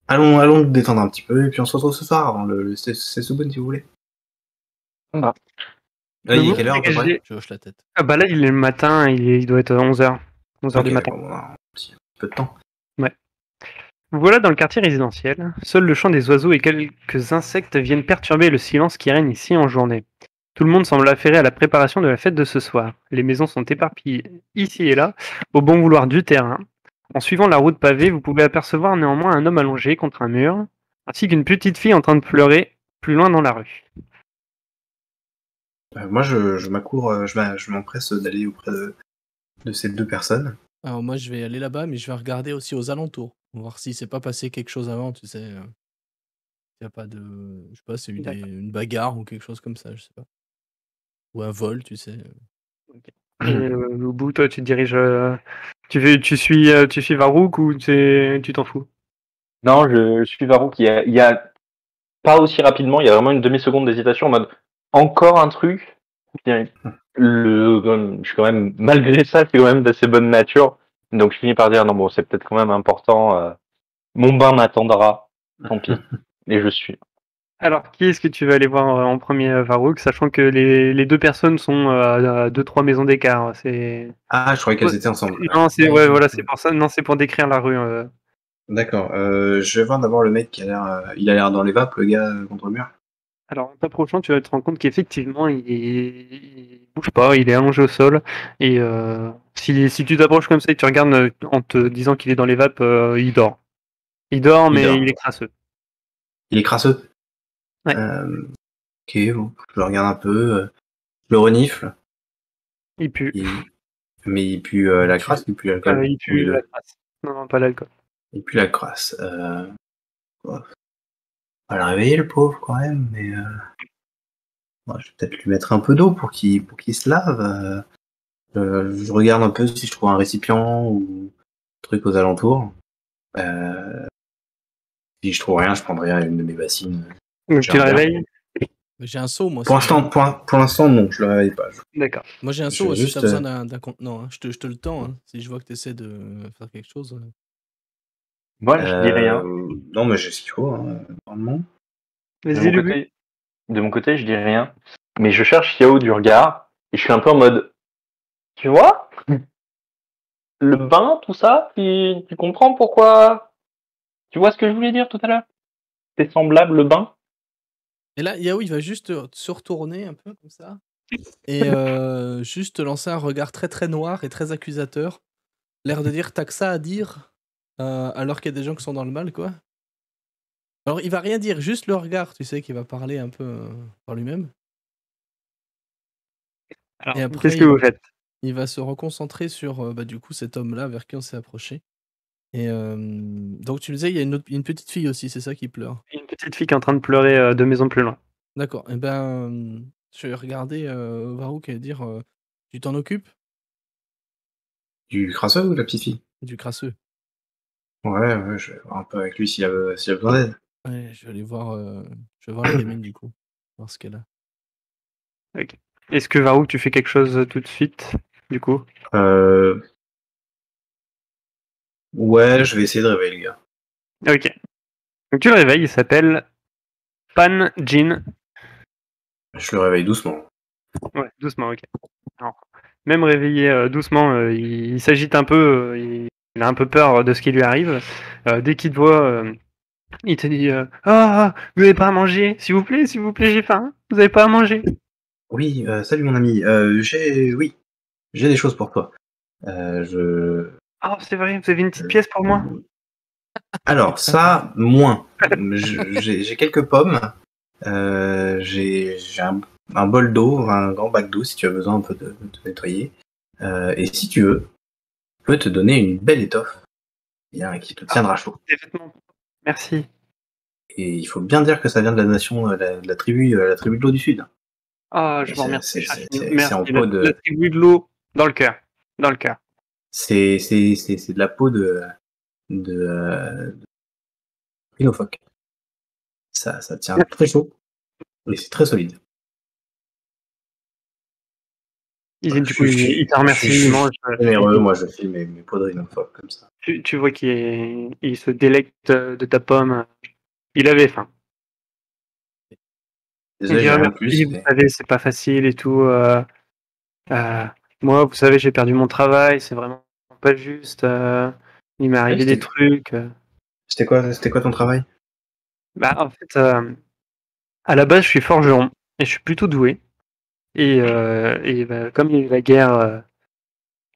allons nous détendre un petit peu, et puis on se retrouve ce soir avant le Setsubun, si vous voulez. Bah. Là, il est quelle heure à peu près? Je hoche la tête. Ah bah là, il est le matin, il doit être 11h. 11h du Ok, matin. bon, on a un petit peu de temps. Vous voilà dans le quartier résidentiel. Seul le chant des oiseaux et quelques insectes viennent perturber le silence qui règne ici en journée. Tout le monde semble affairé à la préparation de la fête de ce soir. Les maisons sont éparpillées ici et là, au bon vouloir du terrain. En suivant la route pavée, vous pouvez apercevoir néanmoins un homme allongé contre un mur, ainsi qu'une petite fille en train de pleurer plus loin dans la rue. Moi, je m'accours, je m'empresse d'aller auprès de ces deux personnes. Alors moi, je vais aller là-bas, mais je vais regarder aussi aux alentours. Voir si s'est pas passé quelque chose avant, tu sais. Il y a pas de... Je sais pas, c'est une bagarre ou quelque chose comme ça, je sais pas. Ou un vol, tu sais. Et au bout, toi, tu te diriges... tu suis Varouk ou tu t'en fous? Non, je suis Varouk. Il y a pas aussi rapidement, il y a vraiment une demi-seconde d'hésitation en mode encore un truc. Je suis quand même, malgré ça, je suis quand même d'assez bonne nature. Donc je finis par dire non, bon, c'est peut-être quand même important. Mon bain m'attendra. Tant pis. Et je suis. Alors, qui est-ce que tu vas aller voir en premier, Farouk, sachant que les deux personnes sont à 2-3 maisons d'écart. C'est... Ah, je croyais qu'elles étaient ensemble. Non, c'est Ouais, voilà, c'est pour ça. Non, c'est pour décrire la rue. D'accord. Je vais voir d'abord le mec qui a l'air. Il a l'air dans les vapes, le gars contre le mur. Alors, en t'approchant, tu vas te rendre compte qu'effectivement, il bouge pas, il est allongé au sol. Et si tu t'approches comme ça et que tu regardes en te disant qu'il est dans les vapes, il dort. Il dort, Il mais dort. il est crasseux. Il est crasseux. Ouais. Ok, bon, je le regarde un peu. Je le renifle. Il pue. Mais il pue la crasse, il pue l'alcool. Il pue la crasse. Non, pas l'alcool. Il pue la crasse. On va le réveiller, le pauvre, quand même. Mais je vais peut-être lui mettre un peu d'eau pour qu'il se lave. Je regarde un peu si je trouve un récipient ou un truc aux alentours. Si je trouve rien, je prendrai une de mes bassines. Donc tu le réveilles. J'ai un seau, moi. Pour l'instant, non, je le réveille pas. D'accord. Moi, j'ai un je seau, vais si juste, t'as besoin d'un contenant. Hein. Je te le tends, hein, si je vois que t'essaies de faire quelque chose. Moi, je dis rien. Non, mais j'ai ce qu'il faut, hein, normalement. Vas-y, le but. De mon côté, je dis rien. Mais je cherche Yao du regard. Et je suis un peu en mode. Tu vois le bain, tout ça, tu comprends pourquoi. Tu vois ce que je voulais dire tout à l'heure? C'est semblable, le bain. Et là, Yao, il va juste se retourner un peu comme ça. Et juste te lancer un regard très très noir et très accusateur. L'air de dire, t'as que ça à dire, alors qu'il y a des gens qui sont dans le mal, quoi. Alors, il va rien dire, juste le regard, tu sais, qui va parler un peu par lui-même. Alors, Et après, qu'est-ce que vous faites? il va se reconcentrer sur, du coup, cet homme-là vers qui on s'est approché. Et donc, tu me disais, il y a une petite fille aussi, c'est ça qui pleure. Une petite fille qui est en train de pleurer 2 maisons plus loin. D'accord. Et ben, je vais regarder Varrouk et dire, tu t'en occupes Du crasseux ou de la petite fille? du crasseux. Ouais, je vais voir un peu avec lui s'il a besoin d'aide. Ouais, je vais aller voir, la gamine du coup, voir ce qu'elle a. Ok. Est-ce que Varou, tu fais quelque chose tout de suite, du coup? Ouais, je vais essayer de réveiller le gars. Ok. Donc tu le réveilles, il s'appelle Pan Jin. Je le réveille doucement. Ouais, doucement, ok. Alors, même réveillé doucement, il s'agite un peu, il a un peu peur de ce qui lui arrive. Dès qu'il te voit, il te dit Ah, vous n'avez pas à manger, s'il vous plaît, j'ai faim, vous n'avez pas à manger. Oui, salut mon ami. J'ai des choses pour toi. Ah, c'est vrai, vous avez une petite pièce pour moi? Alors, ça, moins. J'ai quelques pommes. J'ai un bol d'eau, un grand bac d'eau si tu as besoin un peu de te nettoyer. Et si tu veux, je peux te donner une belle étoffe qui te tiendra chaud. Des vêtements. Merci. Et il faut bien dire que ça vient de la nation, de la tribu de l'eau du Sud. Ah, je vous C'est- remercie. c'est Merci. en peau de- La tribu de l'eau dans le cœur. Dans le cœur. C'est de la peau de rhinophoque. Ça tient très chaud et c'est très solide. Du coup, il te remercie, il mange. Généreux, moi je file mes peaux de rhinophoque comme ça. Tu vois il se délecte de ta pomme. Il avait faim. Il Désolé, dit j'ai rien de merci, plus. vous Mais... savez, c'est pas facile et tout. Moi, vous savez, j'ai perdu mon travail, c'est vraiment pas juste. Il m'est arrivé des trucs. C'était quoi ton travail? Bah, en fait, à la base, je suis forgeron et je suis plutôt doué. Et comme il y a eu la guerre,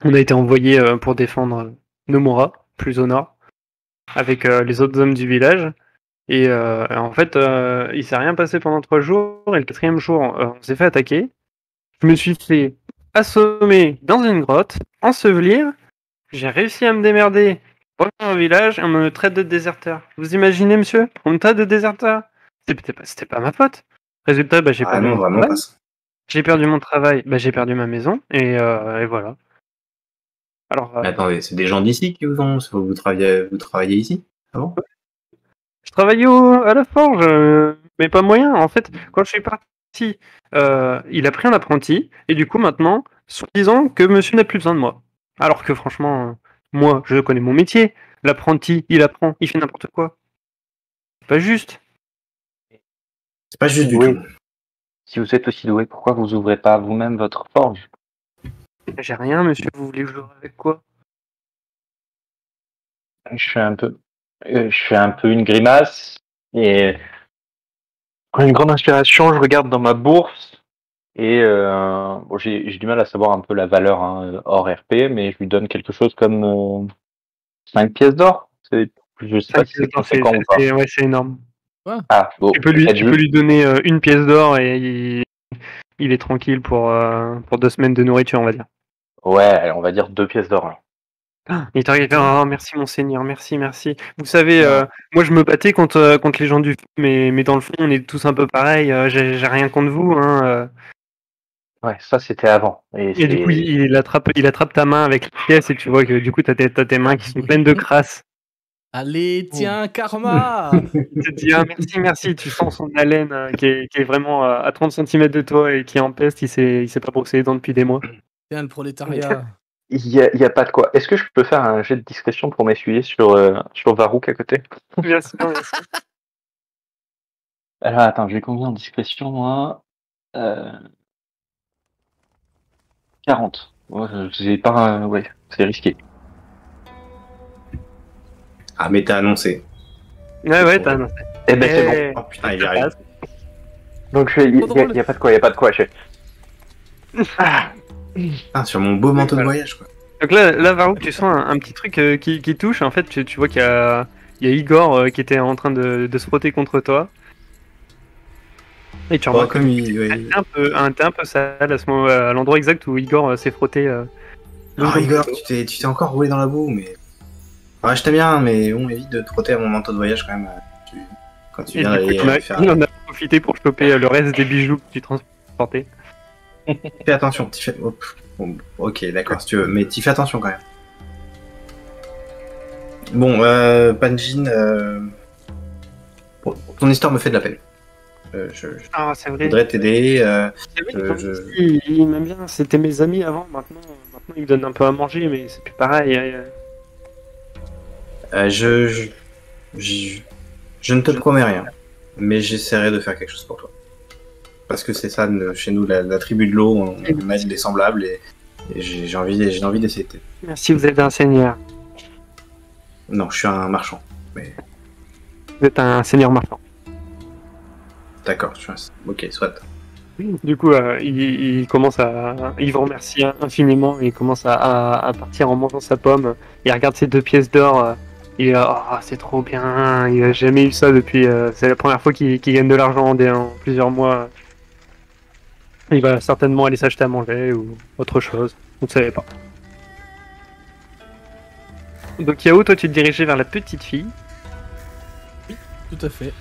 on a été envoyé pour défendre Nomura, plus au nord, avec les autres hommes du village. Et en fait, il s'est rien passé pendant 3 jours. Et le 4e jour, on s'est fait attaquer. Je me suis fait assommer dans une grotte, ensevelir. J'ai réussi à me démerder pour revenir au village et on me traite de déserteur. Vous imaginez, monsieur? On me traite de déserteur? C'était pas ma faute. Résultat, j'ai perdu mon travail. J'ai perdu mon travail, j'ai perdu ma maison, et voilà. Alors, Mais attendez, c'est des gens d'ici qui vous travaillez ici? Ah bon? je travaillais à la forge, mais pas moyen. En fait, quand je suis parti, il a pris un apprenti, et du coup, maintenant, soi-disant que monsieur n'a plus besoin de moi. Alors que franchement, moi, je connais mon métier. L'apprenti, il apprend, il fait n'importe quoi. C'est pas juste. C'est pas juste du Oui. tout. Si vous êtes aussi doué, pourquoi vous ouvrez pas vous-même votre forge? J'ai rien, monsieur, vous voulez que je joue avec quoi? Je fais un peu une grimace et quand une grande inspiration, je regarde dans ma bourse et bon, j'ai du mal à savoir un peu la valeur hein, hors RP, mais je lui donne quelque chose comme 5 pièces d'or. Je sais pas 5 si pièces c'est d'or, conséquent ou pas. ouais, c'est énorme. Ah, bon, Tu peux lui donner une pièce d'or et il est tranquille pour 2 semaines de nourriture, on va dire. Ouais, allez, on va dire 2 pièces d'or. Il t'arrive, oh, merci monseigneur, merci, merci. Vous savez, Ouais. moi je me battais contre les gens du feu, mais dans le fond on est tous un peu pareils, j'ai rien contre vous. Hein. Ouais, ça c'était avant. Et du coup il attrape ta main avec la pièce et tu vois que du coup t'as tes mains qui sont pleines de crasse. Allez, tiens, karma. Il te dit ah, merci, merci, tu sens son haleine qui est vraiment à 30 cm de toi et qui empeste, il s'est pas brossé les dents depuis des mois. Tiens, le prolétariat. Il y a pas de quoi. Est-ce que je peux faire un jet de discrétion pour m'essuyer sur Varouk à côté? Bien sûr, bien sûr. Alors attends, j'ai combien en discrétion moi 40. Ouais, j'ai pas. Ouais, c'est risqué. Ah, mais t'as annoncé. Ouais, t'as annoncé. Eh ben c'est bon. Oh putain, il y arrive. Donc il y a pas de quoi, il y a pas de quoi. Ah, sur mon beau manteau de voyage, quoi. Donc là Varrouk, tu sens un petit truc qui touche. En fait, tu vois qu'il y a Igor qui était en train de se frotter contre toi. Et tu Oh, remarques comme que il. Ouais. t'es un peu sale à l'endroit exact où Igor s'est frotté. Oh, Igor, tu t'es encore roulé dans la boue, mais. Ouais, je t'aime bien, mais bon, évite de te frotter à mon manteau de voyage quand même. Quand tu Et viens du coup, d'aller faire. il en a profité pour choper le reste des bijoux que tu transportais. Fais attention, t'y fais. Hop. Bon, ok, d'accord, si tu veux, mais t'y fais attention quand même. Bon, Panjin, bon, ton histoire me fait de la peine. Je Ah, c'est vrai. voudrais t'aider. C'est vrai, il m'aime bien. C'était mes amis avant. Maintenant, il me donne un peu à manger, mais c'est plus pareil. Je ne te promets rien, mais j'essaierai de faire quelque chose pour toi. Parce que c'est ça, chez nous, la tribu de l'eau, on aide les semblables et j'ai envie d'essayer de t'aider. Merci, vous êtes un seigneur. Non, je suis un marchand. Mais Vous êtes un seigneur marchand. d'accord, ok, soit. Du coup, il commence il vous remercie infiniment et il commence à partir en mangeant sa pomme. Il regarde ses 2 pièces d'or. Et oh, c'est trop bien. Il a jamais eu ça depuis. C'est la première fois qu'il gagne de l'argent en plusieurs mois. Il va certainement aller s'acheter à manger ou autre chose. Vous ne savez pas. Donc Yao, toi tu te dirigeais vers la petite fille. Tout à fait.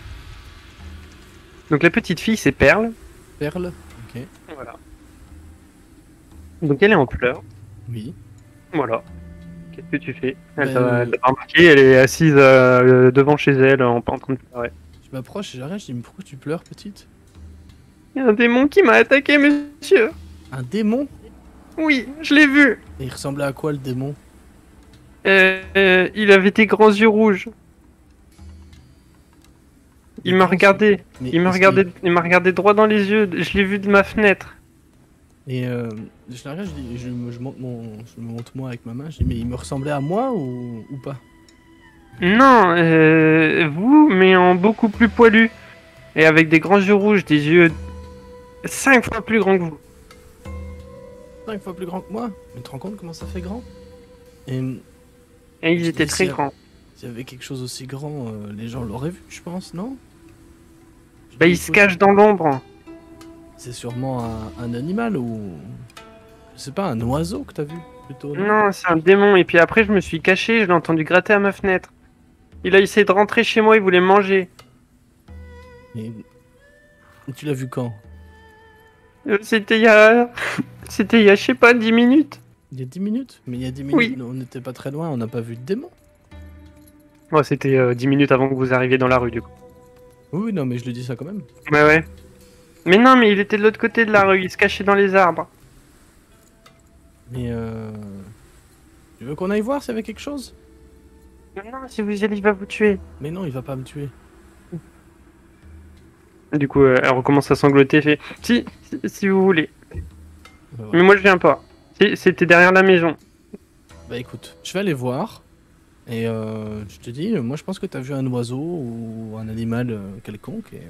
Donc la petite fille c'est Perle. Perle. Ok. Voilà. Donc elle est en pleurs. Oui. Voilà. Qu'est-ce que tu fais? Elle Ben, t'a remarqué, elle est assise devant chez elle en train de pleurer. Je m'approche et j'arrête, je dis mais pourquoi tu pleures, petite? Il y a un démon qui m'a attaqué, monsieur. Un démon? Oui, je l'ai vu. Et il ressemblait à quoi le démon? Il avait des grands yeux rouges. Il m'a regardé. Mais Il m'a regardé droit dans les yeux. Je l'ai vu de ma fenêtre. Et je la regarde, je me monte moi avec ma main, je dis mais il me ressemblait à moi ou pas? Non, vous, mais en beaucoup plus poilu. Et avec des grands yeux rouges, des yeux 5 fois plus grands que vous. 5 fois plus grand que moi? Mais tu te rends compte comment ça fait grand? Et Et ils étaient Et très si- grands. s'il y avait quelque chose aussi grand, les gens l'auraient vu, je pense, non? Bah, ils se cachent dans l'ombre. C'est sûrement un animal ou... Je sais pas, un oiseau que t'as vu, plutôt, non? Non, c'est un démon. Et puis après, je me suis caché, je l'ai entendu gratter à ma fenêtre. Il a essayé de rentrer chez moi, il voulait me manger. Et tu l'as vu quand? C'était il y a... C'était il y a, je sais pas, 10 minutes. Il y a 10 minutes? Mais il y a 10 minutes, Oui. on n'était pas très loin, on n'a pas vu de démon. Ouais, c'était 10 minutes avant que vous arriviez dans la rue, du coup. Oui, non, mais je le dis ça quand même. Ouais. Mais non, mais il était de l'autre côté de la rue, il se cachait dans les arbres. Mais tu veux qu'on aille voir s'il y avait quelque chose? Non, si vous y allez, il va vous tuer. Mais non, il va pas me tuer. Du coup, elle recommence à sangloter et fait si vous voulez. Bah, Mais moi, je viens pas. C'était derrière la maison. Bah écoute, je vais aller voir. Et je te dis, moi je pense que t'as vu un oiseau ou un animal quelconque. Et,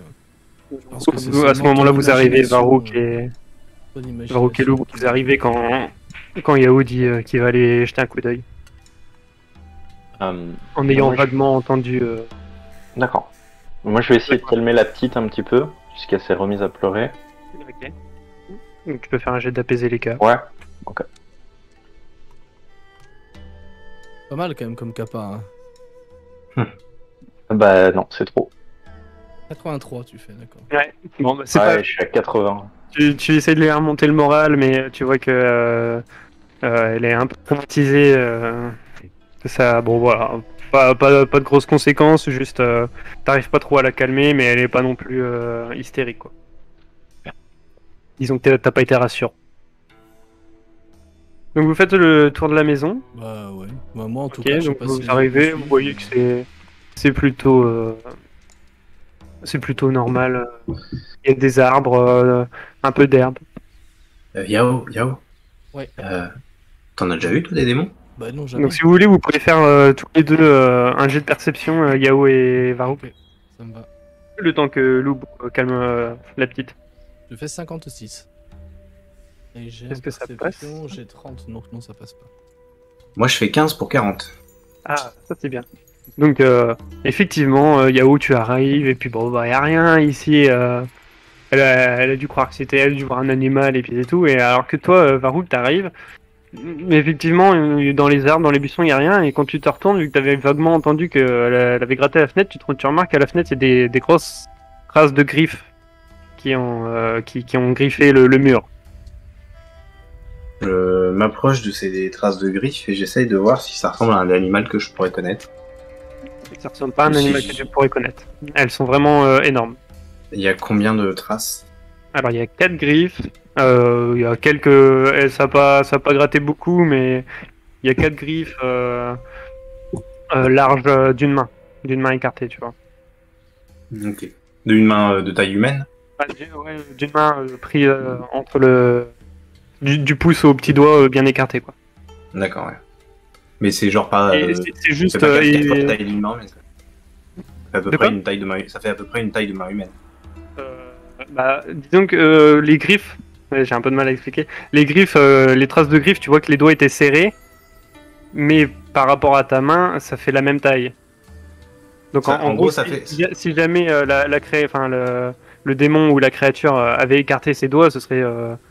je pense que c'est À ce seulement moment-là, ton vous arrivez, imagination, Varrouk et ton imagination Varrouk et Lou, qui vous va- arrivez quand Yao dit qu'il va aller jeter un coup d'œil. En ayant moi, je- vaguement entendu. D'accord. Moi, je vais essayer de calmer la petite un petit peu, puisqu'elle s'est remise à pleurer. Ok. Donc, tu peux faire un jet d'apaiser les cœurs. Ouais. Pas mal quand même comme kappa. Hein. Bah non, c'est trop. 83 tu fais, d'accord. Ouais. Bon, bah, c'est Ouais, pas. je suis à 80. Tu essaies de lui remonter le moral, mais tu vois que elle est un peu traumatisée. Ça, bon voilà, pas de grosses conséquences, juste t'arrives pas trop à la calmer, mais elle est pas non plus hystérique quoi. Disons que t'as pas été rassurant. Donc vous faites le tour de la maison. Bah ouais. Bah, moi en tout Ok, cas, je sais donc pas si les vous autres arrivez, me vous suivent, voyez mais- que c'est plutôt normal. Il y a des arbres, un peu d'herbe. Yao. Ouais. T'en as déjà vu, toi, des démons? Bah non, jamais. Donc si vous voulez, vous pouvez faire tous les deux un jet de perception, Yao et Varrouk, Ok, ça me va. le temps que Lou calme la petite. Je fais 56. Et j'ai Est-ce un que ça perception, passe j'ai 30, donc non, ça passe pas. Moi, je fais 15 pour 40. Ah, ça c'est bien. Donc effectivement, Yao, tu arrives et puis bon, bah y a rien ici. Elle a dû croire que c'était elle, dû voir un animal et puis c'est tout. Et alors que toi, Varrouk, t'arrives, mais effectivement, dans les arbres, dans les buissons, y a rien. Et quand tu te retournes, vu que t'avais vaguement entendu qu'elle avait gratté la fenêtre, tu remarques qu'à la fenêtre, il y a des grosses traces de griffes qui ont griffé le mur. Je m'approche de ces traces de griffes et j'essaye de voir si ça ressemble à un animal que je pourrais connaître. Ça ressemble pas à un Si animal que tu pourrais connaître. Elles sont vraiment énormes. Il y a combien de traces? Alors il y a 4 griffes, il y a quelques, ça a pas gratté beaucoup, mais il y a 4 griffes larges d'une main écartée, tu vois. Ok. D'une main de taille humaine? Ah, ouais, d'une main pris entre du pouce au petit doigt bien écarté, quoi. D'accord, ouais. Mais c'est genre pas. Et c'est juste. C'est pas 4 fois la taille d'une main, mais ça fait à peu De près quoi une taille de main. Ça fait à peu près une taille de main humaine. Bah, disons que les griffes, ouais, j'ai un peu de mal à expliquer. Les griffes, les traces de griffes, tu vois que les doigts étaient serrés, mais par rapport à ta main, ça fait la même taille. Donc Ça, en gros, ça fait. si jamais le démon ou la créature avait écarté ses doigts, ce serait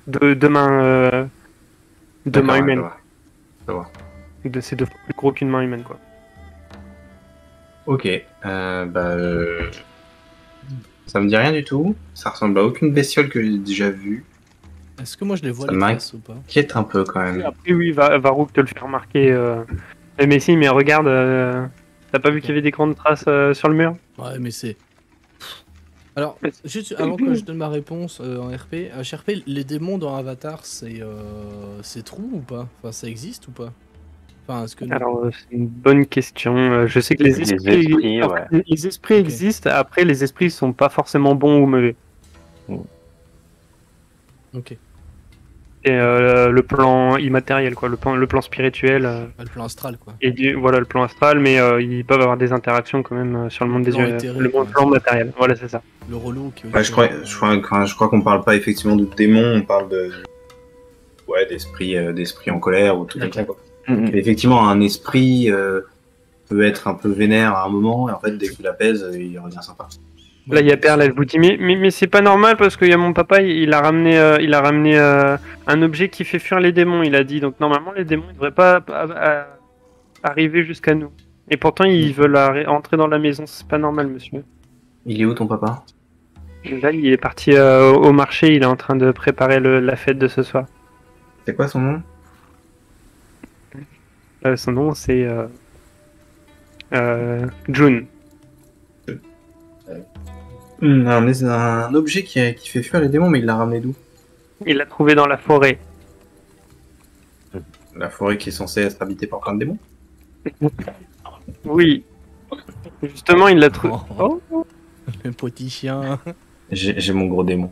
deux mains, deux D'accord, mains ouais, humaines. je vois. C'est deux fois plus gros qu'une main humaine, quoi. Ok. Ça me dit rien du tout. Ça ressemble à aucune bestiole que j'ai déjà vue. Est-ce que moi je les vois Ça les m'inquiète. traces ou pas? Inquiète un peu quand même. Après, oui, Varrouk te le fait remarquer. Mais si, mais regarde, t'as pas vu qu'il y avait des grandes traces sur le mur? Ouais, mais c'est. Alors, juste avant que je donne ma réponse en RP, HRP, les démons dans Avatar, c'est true ou pas? Enfin, ça existe ou pas? Enfin, est-ce que. Alors, c'est une bonne question. Je sais que les Les esprits, esprits, après, ouais. les esprits Ok. existent. Après, les esprits sont pas forcément bons ou mauvais. Ok. Et le plan immatériel, quoi, le plan spirituel. Pas le plan astral, quoi. Et voilà, le plan astral, mais ils peuvent avoir des interactions quand même sur le monde des plan yeux, éthérique, le ouais. plan matériel. Voilà, c'est ça. Le relou qui. Ouais, je crois qu'on parle pas effectivement de démons, on parle de. Ouais, d'esprit en colère ou tout comme ça, quoi. Mhm. Et effectivement, un esprit peut être un peu vénère à un moment, et en fait, dès qu'il apaise, il revient sympa. Là, il y a Perle, elle vous dit, mais c'est pas normal parce qu'il y a mon papa, il a ramené un objet qui fait fuir les démons, il a dit. Donc normalement, les démons, ils devraient pas arriver jusqu'à nous. Et pourtant, ils veulent entrer dans la maison. C'est pas normal, monsieur. Il est où ton papa? Là, il est parti au marché, il est en train de préparer la fête de ce soir. C'est quoi son nom? Son nom, c'est June. Un objet qui fait fuir les démons, mais il l'a ramené d'où? Il l'a trouvé dans la forêt. La forêt qui est censée être habitée par plein de démons? Oui. Justement, il l'a trouvé. Oh. Oh. Le petit chien. J'ai mon gros démon.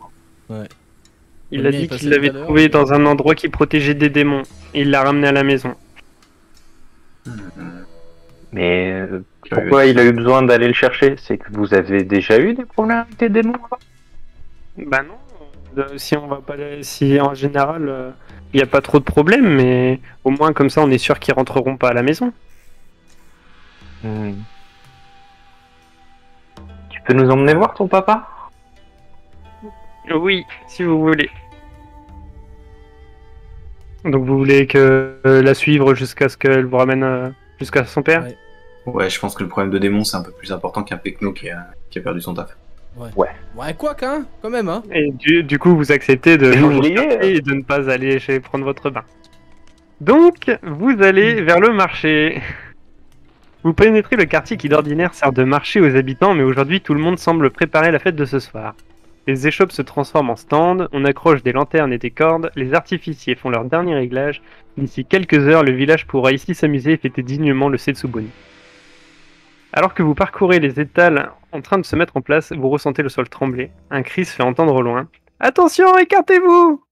Il Le a mien est dit passé qu'il l'avait tout à l'heure, trouvé et- dans un endroit qui protégeait des démons. Et il l'a ramené à la maison. Mais pourquoi il a eu besoin d'aller le chercher? C'est que vous avez déjà eu des problèmes avec des démons avant? Bah non. Si on va pas, si en général, il n'y a pas trop de problèmes, mais au moins comme ça, on est sûr qu'ils rentreront pas à la maison. Tu peux nous emmener voir ton papa? Oui, si vous voulez. Donc vous voulez que la suivre jusqu'à ce qu'elle vous ramène jusqu'à son père? Ouais. Ouais, je pense que le problème de démon, c'est un peu plus important qu'un Pecno qui a perdu son taf. Ouais, quoi qu'un, quand même, hein. Et du coup, vous acceptez de Et vous l'ouvrier, chercher et de ne pas aller prendre votre bain. Donc, vous allez vers le marché. Vous pénétrez le quartier qui d'ordinaire sert de marché aux habitants, mais aujourd'hui tout le monde semble préparer la fête de ce soir. Les échoppes se transforment en stands, on accroche des lanternes et des cordes, les artificiers font leur dernier réglage. D'ici quelques heures, le village pourra ici s'amuser et fêter dignement le Setsuboni. Alors que vous parcourez les étals en train de se mettre en place, vous ressentez le sol trembler. Un cri se fait entendre au loin. « Attention, écartez-vous »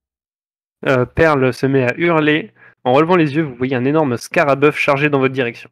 Perle se met à hurler. En relevant les yeux, vous voyez un énorme scarabœuf chargé dans votre direction.